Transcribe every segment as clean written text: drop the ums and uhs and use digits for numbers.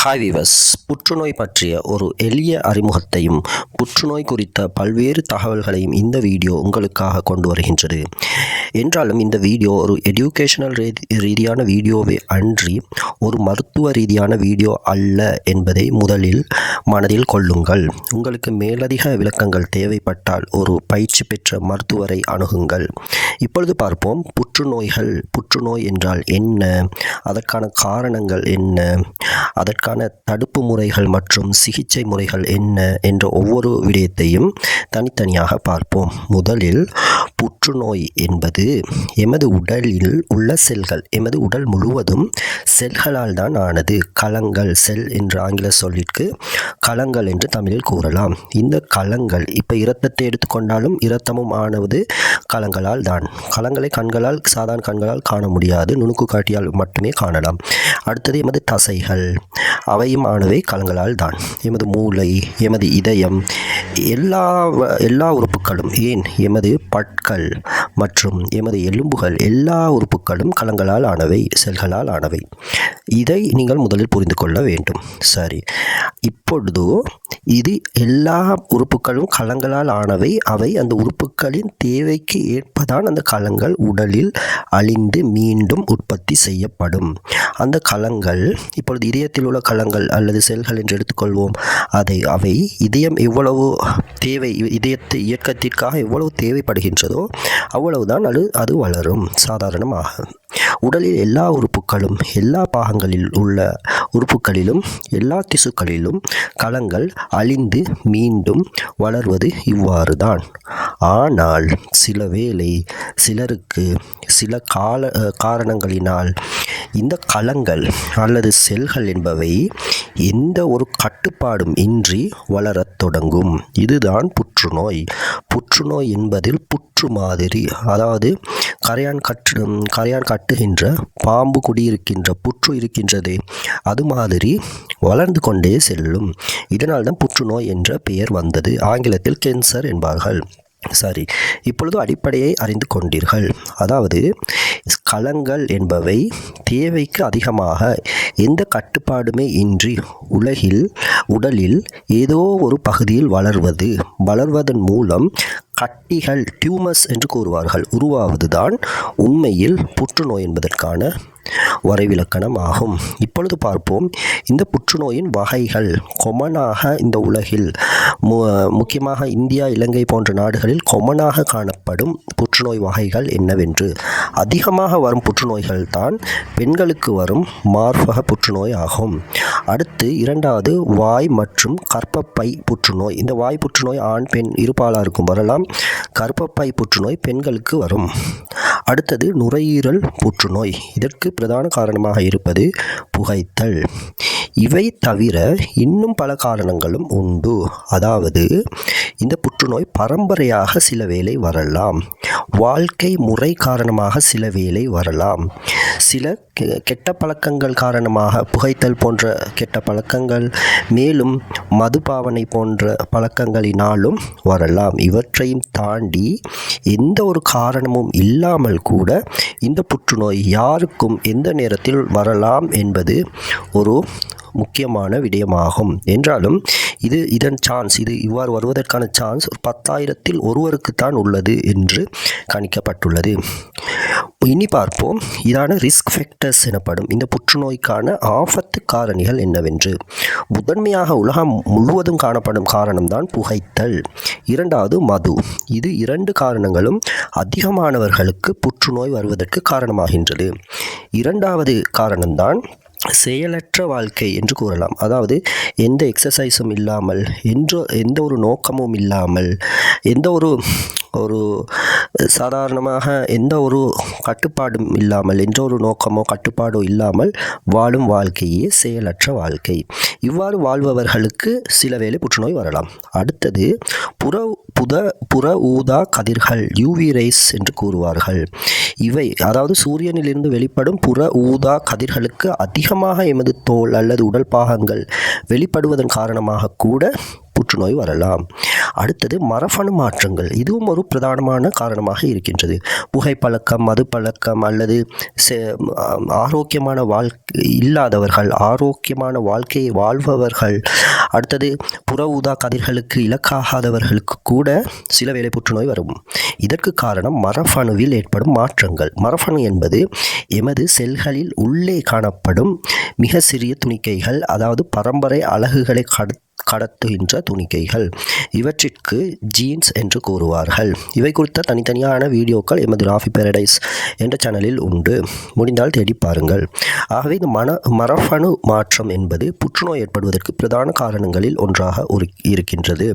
Hi viewers, புற்றுநோய் பற்றிய ஒரு எளிய அறிமுகத்தையும் புற்றுநோய் குறித்த பல்வேறு தகவல்களையும் இந்த வீடியோ உங்களுக்காக கொண்டு வருகின்றது. என்றாலும் இந்த வீடியோ ஒரு எஜுகேஷனல் ரீதியான வீடியோவே அன்றி ஒரு மருத்துவ ரீதியான வீடியோ அல்ல என்பதை முதலில் மனதில் கொள்ளுங்கள். உங்களுக்கு மேலதிக விளக்கங்கள் தேவைப்பட்டால் ஒரு பயிற்சி பெற்ற மருத்துவரை அணுகுங்கள். இப்பொழுது பார்ப்போம், புற்றுநோய் என்றால் என்ன, அதற்கான காரணங்கள் என்ன, அதற்கான தடுப்பு முறைகள் மற்றும் சிகிச்சை முறைகள் என்ன என்ற ஒவ்வொரு விடயத்தையும் தனித்தனியாக பார்ப்போம். முதலில் புற்றுநோய் என்பது எமது உடலில் உள்ள செல்கள், எமது உடல் முழுவதும் செல்களால் தான் ஆனது. கலங்கள், செல் என்ற ஆங்கில சொல்லிற்கு கலங்கள் என்று தமிழில் கூறலாம். இந்த கலங்கள், இப்போ இரத்தத்தை எடுத்துக்கொண்டாலும் இரத்தமும் ஆனது கலங்களால் தான். கலங்களை சாதாரண கண்களால் காண முடியாது, நுணுக்கு காட்டியால் மட்டுமே காணலாம். அடுத்தது எமது தசைகள், அவையும் ஆனவை கலங்களால் தான். எமது மூளை, எமது இதயம், எல்லா உறுப்புகளும், ஏன் எமது பற்கள் மற்றும் எமது எலும்புகள், எல்லா உறுப்புகளும் கலங்களால் ஆனவை, செல்களால் ஆனவை. இதை நீங்கள் முதலில் புரிந்து கொள்ள வேண்டும். சரி, இப்பொழுது இது எல்லா உறுப்புகளும் கலங்களால் ஆனவை. அவை அந்த உறுப்புகளின் தேவைக்கு ஏற்பதான் அந்த கலங்கள் உடலில் அழிந்து மீண்டும் உற்பத்தி செய்யப்படும். அந்த கலங்கள், இப்பொழுது இதயத்தில் உள்ள கலங்கள் அல்லது செல்கள் என்று எடுத்துக்கொள்வோம். அவை இதயம் எவ்வளவு தேவை, இயக்கத்திற்காக எவ்வளவு தேவைப்படுகின்றதோ அவ்வளவுதான் அது வளரும். சாதாரணமாக உடலில் எல்லா உறுப்புகளும், எல்லா பாகங்களில் உள்ள உறுப்புகளிலும், எல்லா திசுக்களிலும் கலங்கள் அழிந்து மீண்டும் வளர்வது இவ்வாறு தான். ஆனால் சிலருக்கு சில காரணங்களினால் இந்த கலங்கள் அல்லது செல்கள் என்பவை எந்த ஒரு கட்டுப்பாடும் இன்றி வளரத் தொடங்கும். இதுதான் புற்றுநோய். புற்றுநோய் என்பதில் புற்று மாதிரி, அதாவது கரையான் கட்டுகின்ற பாம்பு குடியிருக்கின்ற புற்று இருக்கின்றதே, அது மாதிரி வளர்ந்து கொண்டே செல்லும். இதனால் தான் புற்றுநோய் என்ற பெயர் வந்தது. ஆங்கிலத்தில் கேன்சர் என்பார்கள். சரி, இப்பொழுது அடிப்படையை அறிந்து கொண்டீர்கள். அதாவது கலங்கள் என்பவை தேவைக்கு அதிகமாக எந்த கட்டுப்பாடுமே இன்றி உடலில் ஏதோ ஒரு பகுதியில் வளர்வதன் மூலம் கட்டிகள், டியூமர்ஸ் என்று கூறுவார்கள், உருவாவதுதான் உண்மையில் புற்றுநோய் என்பதற்கான வரைவிலக்கணம் ஆகும். இப்பொழுது பார்ப்போம், இந்த புற்றுநோயின் வகைகள். கொமனாக இந்த உலகில், முக்கியமாக இந்தியா, இலங்கை போன்ற நாடுகளில் கொமனாக காணப்படும் புற்றுநோய் வகைகள் என்னவென்று. அதிகமாக வரும் புற்றுநோய்கள் தான் பெண்களுக்கு வரும் மார்பக புற்றுநோய் ஆகும். அடுத்து இரண்டாவது வாய் மற்றும் கர்ப்பப்பை புற்றுநோய். இந்த வாய் புற்றுநோய் ஆண் பெண் இருபாலாருக்கும் வரலாம். கர்ப்பப்பை புற்றுநோய் பெண்களுக்கு வரும். அடுத்தது நுரையீரல் புற்றுநோய். இதற்கு பிரதான காரணமாக இருப்பது புகைத்தல். இவை தவிர இன்னும் பல காரணங்களும் உண்டு. அதாவது இந்த புற்றுநோய் பரம்பரையாக சில வேளை வரலாம், வாழ்க்கை முறை காரணமாக சில வேளை வரலாம், சில கெட்ட பழக்கங்கள் காரணமாக, புகைத்தல் போன்ற கெட்ட பழக்கங்கள், மேலும் மதுபாவனை போன்ற பழக்கங்களினாலும் வரலாம். இவற்றையும் தாண்டி எந்த ஒரு காரணமும் இல்லாமல் கூட இந்த புற்றுநோய் யாருக்கும் எந்த நேரத்தில் வரலாம் என்பது ஒரு முக்கியமான விடயமாகும். என்றாலும் இது இவ்வாறு வருவதற்கான சான்ஸ் 10,000-ல் ஒருவருக்குத்தான் உள்ளது என்று கணிக்கப்பட்டுள்ளது. இனி பார்ப்போம், இதான ரிஸ்க் ஃபேக்டர்ஸ் எனப்படும் இந்த புற்றுநோய்க்கான ஆபத்து காரணிகள் என்னவென்று. முதன்மையாக உலகம் முழுவதும் காணப்படும் காரணம்தான் புகைத்தல். இரண்டாவது மது. இது இரண்டு காரணங்களும் அதிகமானவர்களுக்கு புற்றுநோய் வருவதற்கு காரணமாகின்றது. இரண்டாவது காரணம்தான் செயலற்ற வாழ்க்கை என்று கூறலாம். அதாவது எந்த எக்ஸசைஸும் இல்லாமல், எந்த ஒரு நோக்கமும் இல்லாமல், எந்த ஒரு சாதாரணமாக எந்த ஒரு கட்டுப்பாடும் இல்லாமல், எந்த ஒரு நோக்கமோ கட்டுப்பாடோ இல்லாமல் வாழும் வாழ்க்கையே செயலற்ற வாழ்க்கை. இவ்வாறு வாழ்பவர்களுக்கு சில வேளை புற்றுநோய் வரலாம். அடுத்தது புற ஊதா கதிர்கள், யூவி ரேஸ் என்று கூறுவார்கள். இவை, அதாவது சூரியனிலிருந்து வெளிப்படும் புற ஊதா கதிர்களுக்கு அதிகமாக எமது தோல் அல்லது உடல் பாகங்கள் வெளிப்படுவதன் காரணமாக கூட புற்றுநோய் வரலாம். அடுத்தது மரபணு மாற்றங்கள், இதுவும் ஒரு பிரதானமான காரணமாக இருக்கின்றது. புகைப்பழக்கம், மதுப்பழக்கம் அல்லது ஆரோக்கியமான இல்லாதவர்கள், ஆரோக்கியமான வாழ்க்கையை வாழ்பவர்கள், அடுத்தது புற ஊதா கதிர்களுக்கு இலக்காகாதவர்களுக்கு கூட சில வேளை புற்றுநோய் வரும். இதற்கு காரணம் மரபணுவில் ஏற்படும் மாற்றங்கள். மரபணு என்பது எமது செல்களில் உள்ளே காணப்படும் மிக சிறிய துணிக்கைகள், அதாவது பரம்பரை அலகுகளை கடத்துகின்ற துணிக்கைகள். இவற்றிற்கு ஜீன்ஸ் என்று கூறுவார்கள். இவை குறித்த தனித்தனியான வீடியோக்கள் எமது ராஃபி பேரடைஸ் என்ற சேனலில் உண்டு, முடிந்தால் தேடி பாருங்கள். ஆகவே இந்த மரபணு மாற்றம் என்பது புற்றுநோய் ஏற்படுவதற்கு பிரதான காரணங்களில் ஒன்றாக இருக்கின்றது.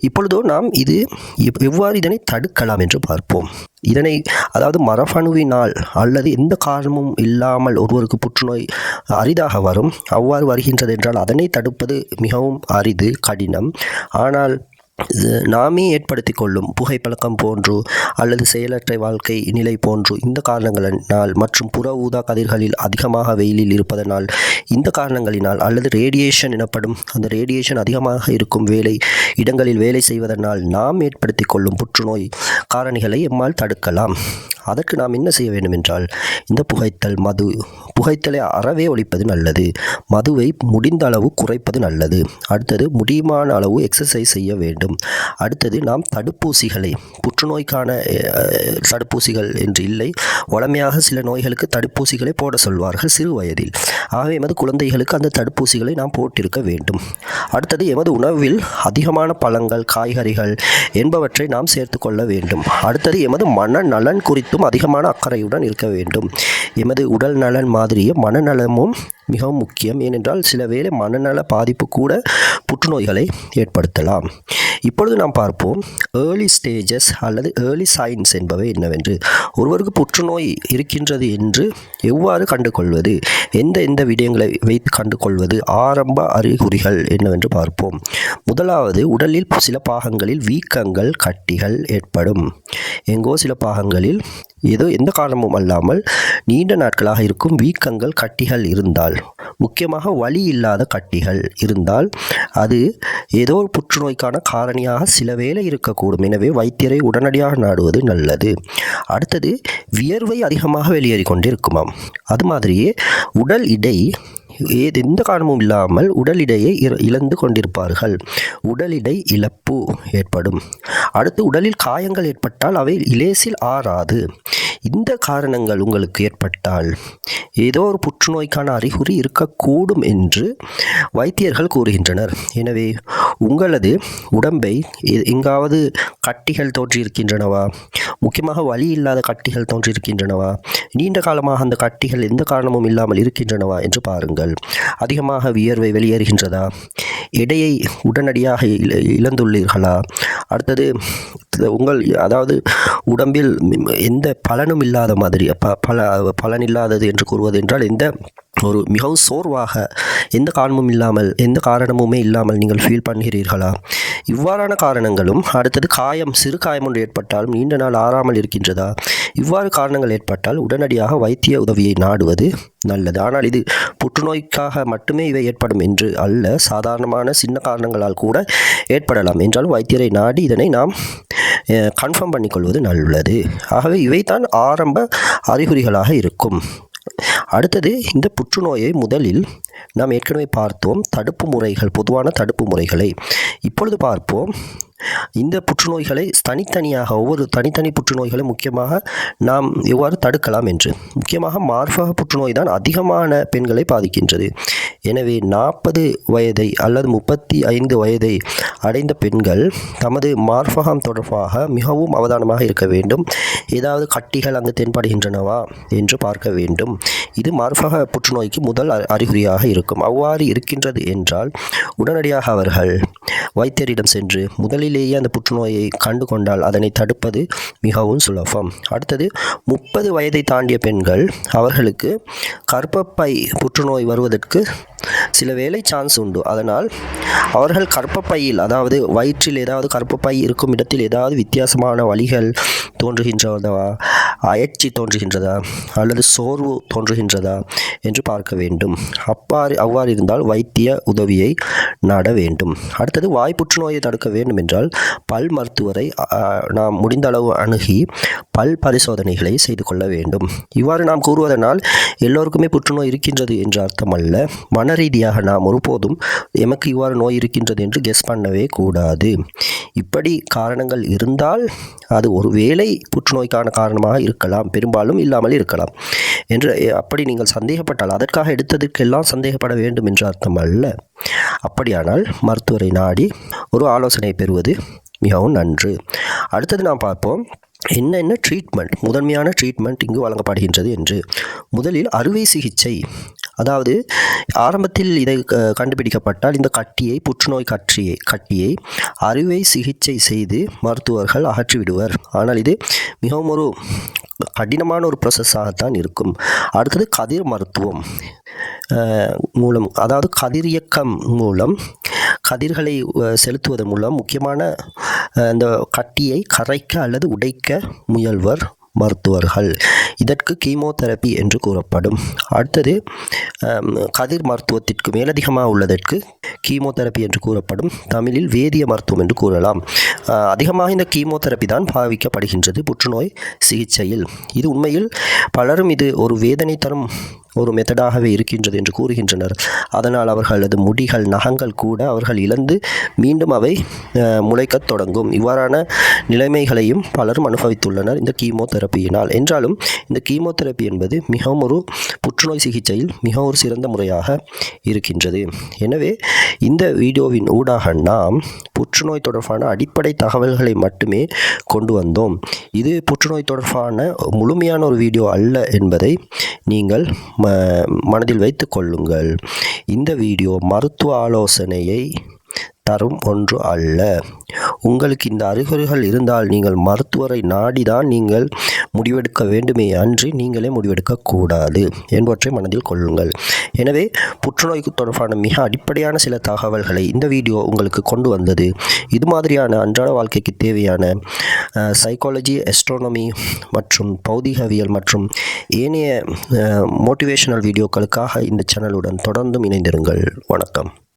இப்பொழுதோ நாம் எவ்வாறு இதனை தடுக்கலாம் என்று பார்ப்போம். அதாவது மரபணுவினால் அல்லது எந்த காரணமும் இல்லாமல் ஒருவருக்கு புற்றுநோய் அரிதாக வரும். அவ்வாறு வருகின்றது என்றால் அதனை தடுப்பது மிகவும் அரிது, கடினம். ஆனால் நாமே ஏற்படுத்தி கொள்ளும் புகைப்பழக்கம் போன்று அல்லது செயலற்ற வாழ்க்கை நிலை போன்று இந்த காரணங்களினால் மற்றும் புற ஊதா கதிர்களில் அதிகமாக வெயிலில் இருப்பதனால், இந்த காரணங்களினால் அல்லது ரேடியேஷன் எனப்படும் அந்த ரேடியேஷன் அதிகமாக இருக்கும் இடங்களில் வேலை செய்வதனால் நாம் ஏற்படுத்தி கொள்ளும் புற்றுநோய் காரணிகளை எம்மால் தடுக்கலாம். அதற்கு நாம் என்ன செய்ய வேண்டும் என்றால், இந்த புகைத்தலை அறவே ஒழிப்பது நல்லது. மதுவை முடிந்த அளவு குறைப்பது நல்லது. அடுத்தது முடியுமான அளவு எக்ஸசைஸ் செய்ய வேண்டும். அடுத்தது நாம் தடுப்பூசிகளை, புற்றுநோய்க்கான தடுப்பூசிகள் என்று இல்லை, வழமையாக சில நோய்களுக்கு தடுப்பூசிகளை போட சொல்வார்கள் சிறு வயதில். ஆகவே எமது குழந்தைகளுக்கு அந்த தடுப்பூசிகளை நாம் போட்டிருக்க வேண்டும். அடுத்தது எமது உணவில் அதிகமான பழங்கள், காய்கறிகள் என்பவற்றை நாம் சேர்த்து கொள்ள வேண்டும். அடுத்தது எமது மனநலன் குறித்தும் அதிகமான அக்கறையுடன் இருக்க வேண்டும். எமது உடல் நலன் மாதிரியே மனநலமும் மிகவும் முக்கியம். ஏனென்றால் சில வேளை மனநல பாதிப்பு கூட புற்றுநோய்களை ஏற்படுத்தலாம். இப்பொழுது நாம் பார்ப்போம் ஏர்லி ஸ்டேஜஸ் அல்லது ஏர்லி சைன்ஸ் என்பவை என்னவென்று. ஒருவருக்கு புற்றுநோய் இருக்கின்றது என்று எவ்வாறு கண்டுகொள்வது, எந்த விடயங்களை வைத்து கண்டுகொள்வது, ஆரம்ப அறிகுறிகள் என்னவென்று பார்ப்போம். முதலாவது, உடலில் சில பாகங்களில் வீக்கங்கள், கட்டிகள் ஏற்படும். எங்கோ சில பாகங்களில் எந்த காரணமும் அல்லாமல் நீண்ட நாட்களாக இருக்கும் வீக்கங்கள், கட்டிகள் இருந்தால், முக்கியமாக வலி இல்லாத கட்டிகள் இருந்தால் அது ஏதோ ஒரு புற்றுநோய்க்கான காரணியாக சில வேளை இருக்கக்கூடும். எனவே வைத்தியரை உடனடியாக நாடுவது நல்லது. அடுத்தது, வியர்வை அதிகமாக வெளியேறி கொண்டே இருக்குமாம். அது மாதிரியே உடல் இடை எந்த காரணமும் இல்லாமல் உடல் இடையை இழந்து கொண்டிருப்பார்கள். உடல் இடை இழப்பு ஏற்படும். அடுத்து, உடலில் காயங்கள் ஏற்பட்டால் அவை லேசில் ஆறாது. இந்த காரணங்கள் உங்களுக்கு ஏற்பட்டால் ஏதோ ஒரு புற்றுநோய்க்கான அறிகுறி இருக்கக்கூடும் என்று வைத்தியர்கள் கூறுகின்றனர். எனவே உங்களது உடம்பை எங்காவது கட்டிகள் தோன்றியிருக்கின்றனவா, முக்கியமாக வலி இல்லாத கட்டிகள் தோன்றியிருக்கின்றனவா, நீண்ட காலமாக அந்த கட்டிகள் எந்த காரணமும் இல்லாமல் இருக்கின்றனவா என்று பாருங்கள். அதிகமாக வியர்வை வெளியேறுகின்றதா, எடையை உடனடியாக இழந்துள்ளீர்களா, அடுத்தது அதாவது உடம்பில் எந்த பலனும் இல்லாத மாதிரி, பலன் இல்லாதது என்று கூறுவது என்றால் ஒரு மிகவும் சோர்வாக எந்த காரணமுமே இல்லாமல் நீங்கள் ஃபீல் பண்ணுகிறீர்களா, இவ்வாறான காரணங்களும். அடுத்தது, சிறு காயம் ஒன்று ஏற்பட்டாலும் நீண்ட நாள் ஆறாமல் இருக்கின்றதா, இவ்வாறு காரணங்கள் ஏற்பட்டால் உடனடியாக வைத்திய உதவியை நாடுவது நல்லது. ஆனால் இது புற்றுநோய்க்காக மட்டுமே இவை ஏற்படும் என்று அல்ல, சாதாரணமான சின்ன காரணங்களால் கூட ஏற்படலாம். என்றாலும் வைத்தியரை நாடி இதனை நாம் கன்ஃபார்ம் பண்ணிக்கொள்வது நல்லது. ஆகவே இவைதான் ஆரம்ப அறிகுறிகளாக இருக்கும். அடுத்தது, இந்த புற்றுநோயை முதலில் நாம் ஏற்கனவே பார்த்தோம் தடுப்பு முறைகள், பொதுவான தடுப்பு முறைகளை. இப்பொழுது பார்ப்போம் இந்த புற்றுநோய்களை தனித்தனியாக, ஒவ்வொரு தனித்தனி புற்றுநோய்களை முக்கியமாக நாம் எவ்வாறு தடுக்கலாம் என்று. முக்கியமாக மார்பக புற்றுநோய் தான் அதிகமான பெண்களை பாதிக்கின்றது. எனவே 40 வயதை அல்லது 35 வயதை அடைந்த பெண்கள் தமது மார்பகம் தொடர்பாக மிகவும் அவதானமாக இருக்க வேண்டும். ஏதாவது கட்டிகள் அங்கு தென்படுகின்றனவா என்று பார்க்க வேண்டும். இது மார்பக புற்றுநோய்க்கு முதல் அறிகுறியாக இருக்கும். அவ்வாறு இருக்கின்றது என்றால் உடனடியாக அவர்கள் வைத்தியரிடம் சென்று முதலிலேயே அந்த புற்றுநோயை கண்டு கொண்டால் அதனை தடுப்பது மிகவும் சுலபம். அடுத்தது, 30 வயதை தாண்டிய பெண்கள், அவர்களுக்கு கர்ப்பப்பை புற்றுநோய் வருவதற்கு சில வேளை சான்ஸ் உண்டு. அதனால் அவர்கள் கர்ப்பப்பையில், அதாவது வயிற்றில் ஏதாவது கர்ப்பப்பை இருக்கும் இடத்தில் ஏதாவது வித்தியாசமான வலிகள் தோன்றுகின்றனவா, அயற்சி தோன்றுகின்றதா அல்லது சோர்வு தோன்றுகின்றதா என்று பார்க்க வேண்டும். அவ்வாறு இருந்தால் வைத்திய உதவியை நாட வேண்டும். அடுத்தது வாய் புற்றுநோயை தடுக்க வேண்டும் என்றால் பல் மருத்துவரை நாம் முடிந்த அளவு அணுகி பல் பரிசோதனைகளை செய்து கொள்ள வேண்டும். இவ்வாறு நாம் கூறுவதனால் எல்லோருக்குமே புற்றுநோய் இருக்கின்றது என்று அர்த்தமல்ல. மன ரீதியாக நாம் ஒருபோதும் எமக்கு இவ்வாறு நோய் இருக்கின்றது என்று கெஸ் பண்ணவே கூடாது. இப்படி காரணங்கள் இருந்தால் அது ஒருவேளை புற்றுநோய்க்கான காரணமாக இருக்கலாம், பெரும்பாலும் இல்லாமல் இருக்கலாம் என்று அப்படி நீங்கள் சந்தேகப்பட்டால் அதற்காக எடுத்ததற்கெல்லாம் சந்தேகப்பட வேண்டும் என்று அர்த்தம் அல்ல. அப்படியானால் மருத்துவரை நாடி ஒரு ஆலோசனை பெறுவது மிகவும் நன்று. அடுத்தது நாம் பார்ப்போம் என்னென்ன ட்ரீட்மெண்ட், முதன்மையான ட்ரீட்மெண்ட் இங்கு வழங்கப்படுகின்றது என்று. முதலில் அறுவை சிகிச்சை, அதாவது ஆரம்பத்தில் இதை கண்டுபிடிக்கப்பட்டால் இந்த புற்றுநோய் கட்டியை அறுவை சிகிச்சை செய்து மருத்துவர்கள் அகற்றிவிடுவர். ஆனால் இது மிகவும் ஒரு கடினமான ஒரு ப்ராசஸாகத்தான் இருக்கும். அடுத்தது கதிர் மருத்துவம் மூலம், அதாவது கதிரியக்கம் மூலம் கதிர்களை செலுத்துவதன் மூலம் முக்கியமான இந்த கட்டியை கரைக்க அல்லது உடைக்க முயல்வர் மருத்துவர்கள். இதற்கு கீமோதெரப்பி என்று கூறப்படும். அடுத்தது கதிர் மருத்துவத்திற்கு மேலதிகமாக உள்ளதற்கு கீமோதெரப்பி என்று கூறப்படும். தமிழில் வேதிய மருத்துவம் என்று கூறலாம். அதிகமாக இந்த கீமோதெரப்பி தான் பாவிக்கப்படுகின்றது புற்றுநோய் சிகிச்சையில். இது உண்மையில் பலரும் இது ஒரு வேதனை தரும் ஒரு மெத்தடாகவே இருக்கின்றது என்று கூறுகின்றனர். அதனால் அவர்களது முடிகள், நகங்கள் கூட அவர்கள் இழந்து மீண்டும் அவை முளைக்கத் தொடங்கும். இவ்வாறான நிலைமைகளையும் பலரும் அனுபவித்துள்ளனர் இந்த கீமோதெரப்பியினால். என்றாலும் இந்த கீமோதெரப்பி என்பது மிகவும் ஒரு புற்றுநோய் சிகிச்சையில் மிக ஒரு சிறந்த முறையாக இருக்கின்றது. எனவே இந்த வீடியோவின் ஊடாக நாம் புற்றுநோய் தொடர்பான அடிப்படை தகவல்களை மட்டுமே கொண்டு வந்தோம். இது புற்றுநோய் தொடர்பான முழுமையான ஒரு வீடியோ அல்ல என்பதை நீங்கள் மனதில் வைத்து கொள்ளுங்கள். இந்த வீடியோ மருத்துவ ஆலோசனையை தரும் ஒன்று அல்ல. உங்களுக்கு இந்த அறிகுறிகள் இருந்தால் நீங்கள் மருத்துவரை நாடிதான் நீங்கள் முடிவெடுக்க வேண்டுமே அன்றி நீங்களே முடிவெடுக்கக்கூடாது என்பவற்றை மனதில் கொள்ளுங்கள். எனவே புற்றுநோய்க்கு தொடர்பான மிக அடிப்படையான சில தகவல்களை இந்த வீடியோ உங்களுக்கு கொண்டு வந்தது. இது மாதிரியான அன்றாட வாழ்க்கைக்கு தேவையான சைக்காலஜி, அஸ்ட்ரானமி மற்றும் பௌதிகவியல் மற்றும் ஏனைய மோட்டிவேஷனல் வீடியோக்களுக்காக இந்த சேனலுடன் தொடர்ந்தும் இணைந்திருங்கள். வணக்கம்.